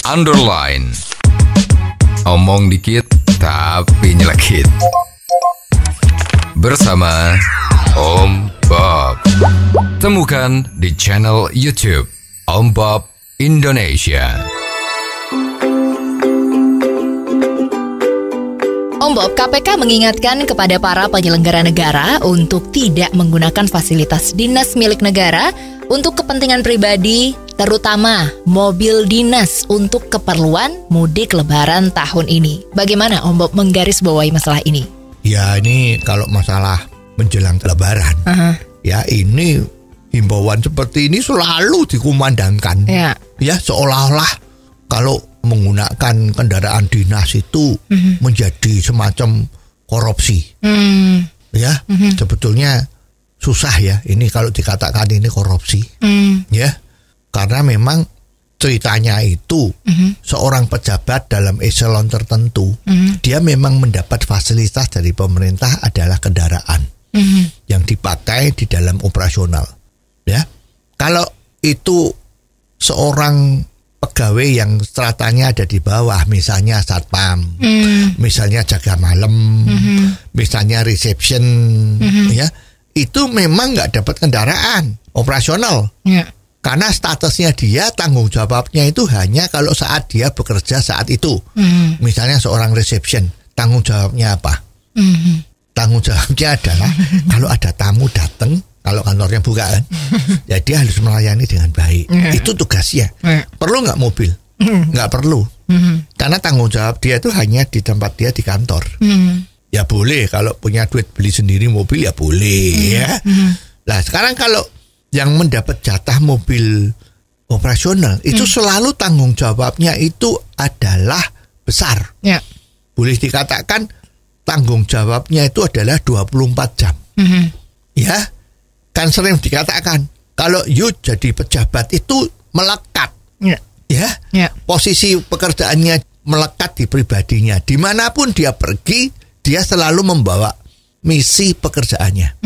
underline. Omong dikit tapi nyelekit. Bersama Om Bob. Temukan di channel YouTube Om Bob Indonesia. Om Bob, KPK mengingatkan kepada para penyelenggara negara untuk tidak menggunakan fasilitas dinas milik negara untuk kepentingan pribadi, terutama mobil dinas untuk keperluan mudik lebaran tahun ini. Bagaimana Om Bob menggarisbawahi masalah ini? Ya, ini kalau masalah menjelang lebaran, ya ini himbauan seperti ini selalu dikumandangkan. Ya, seolah-olah kalau menggunakan kendaraan dinas itu menjadi semacam korupsi. Ya, sebetulnya susah ya ini kalau dikatakan ini korupsi. Ya, karena memang ceritanya itu seorang pejabat dalam eselon tertentu, dia memang mendapat fasilitas dari pemerintah adalah kendaraan yang dipakai di dalam operasional. Ya, kalau itu seorang pegawai yang stratanya ada di bawah, misalnya satpam, misalnya jaga malam, misalnya reception, ya, itu memang nggak dapat kendaraan operasional, karena statusnya dia, tanggung jawabnya itu hanya kalau saat dia bekerja saat itu. Misalnya seorang reception, tanggung jawabnya apa? Tanggung jawabnya adalah kalau ada tamu datang, kalau kantornya buka kan, ya dia harus melayani dengan baik. Itu tugasnya. Perlu nggak mobil? Nggak perlu. Karena tanggung jawab dia itu hanya di tempat dia di kantor. Ya boleh kalau punya duit beli sendiri mobil ya boleh ya. Nah sekarang kalau yang mendapat jatah mobil operasional itu selalu tanggung jawabnya itu adalah besar. Boleh dikatakan tanggung jawabnya itu adalah 24 jam. Ya. Kan sering dikatakan kalau you jadi pejabat itu melekat, posisi pekerjaannya melekat di pribadinya. Dimanapun dia pergi, dia selalu membawa misi pekerjaannya.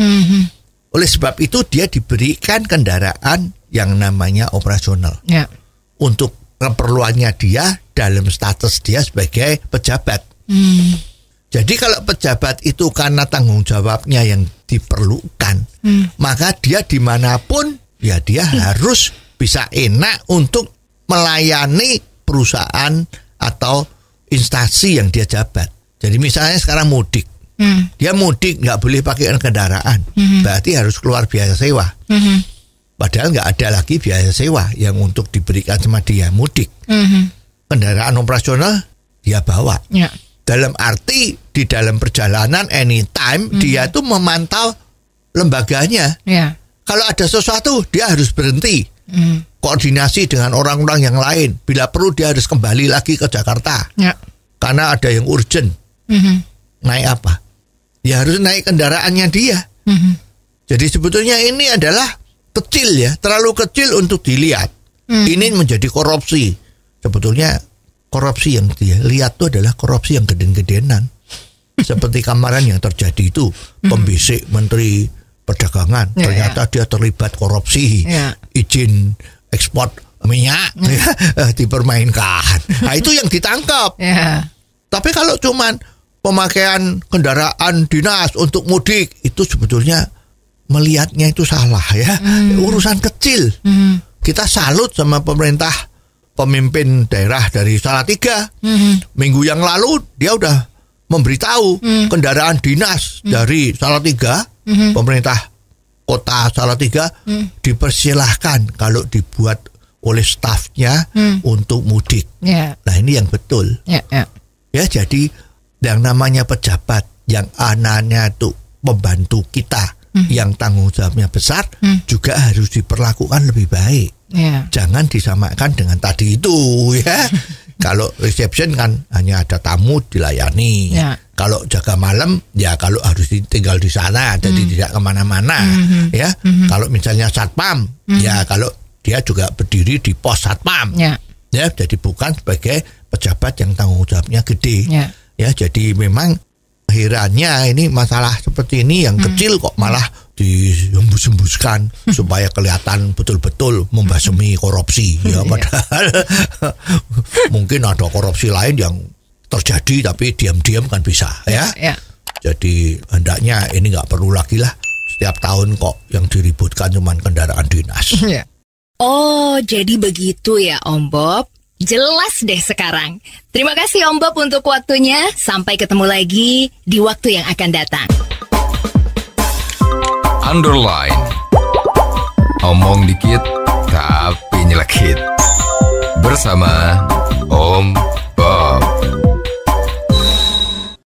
Oleh sebab itu dia diberikan kendaraan yang namanya operasional untuk keperluannya dia dalam status dia sebagai pejabat. Jadi kalau pejabat itu karena tanggung jawabnya yang diperlukan, maka dia dimanapun ya dia harus bisa enak untuk melayani perusahaan atau instansi yang dia jabat. Jadi misalnya sekarang mudik, dia mudik nggak boleh pakai kendaraan, berarti harus keluar biaya sewa. Padahal nggak ada lagi biaya sewa yang untuk diberikan sama dia mudik. Kendaraan operasional dia bawa. Dalam arti di dalam perjalanan anytime dia tuh memantau lembaganya. Kalau ada sesuatu dia harus berhenti, koordinasi dengan orang-orang yang lain. Bila perlu dia harus kembali lagi ke Jakarta karena ada yang urgent. Naik apa? Ya harus naik kendaraannya dia. Jadi sebetulnya ini adalah kecil ya, terlalu kecil untuk dilihat. Ini menjadi korupsi. Sebetulnya korupsi yang dia lihat itu adalah korupsi yang gede-gedenan. Seperti kemarin yang terjadi itu, pembisik Menteri Perdagangan, ternyata dia terlibat korupsi, izin ekspor minyak dipermainkan. Nah itu yang ditangkap. Tapi kalau cuman pemakaian kendaraan dinas untuk mudik, itu sebetulnya melihatnya itu salah ya. Urusan kecil. Kita salut sama pemerintah, pemimpin daerah dari Salatiga. Minggu yang lalu dia udah memberitahu kendaraan dinas dari Salatiga, pemerintah kota Salatiga dipersilahkan kalau dibuat oleh stafnya untuk mudik. Nah ini yang betul. Ya jadi yang namanya pejabat yang anaknya itu membantu kita, yang tanggung jawabnya besar, juga harus diperlakukan lebih baik. Jangan disamakan dengan tadi itu ya. Kalau reception kan hanya ada tamu dilayani. Kalau jaga malam ya kalau harus tinggal di sana, jadi tidak kemana-mana ya. Kalau misalnya satpam ya kalau dia juga berdiri di pos satpam ya, jadi bukan sebagai pejabat yang tanggung jawabnya gede ya. Jadi memang akhirnya ini masalah seperti ini yang kecil kok malah dihembus-hembuskan supaya kelihatan betul-betul membasmi korupsi ya, padahal mungkin ada korupsi lain yang terjadi tapi diam-diam kan bisa ya. Jadi hendaknya ini nggak perlu lagi lah setiap tahun kok yang diributkan cuman kendaraan dinas. Oh, jadi begitu ya Om Bob. Jelas deh sekarang. Terima kasih Om Bob untuk waktunya. Sampai ketemu lagi di waktu yang akan datang. Underline. Omong dikit tapi nyelekit. Bersama Om Bob.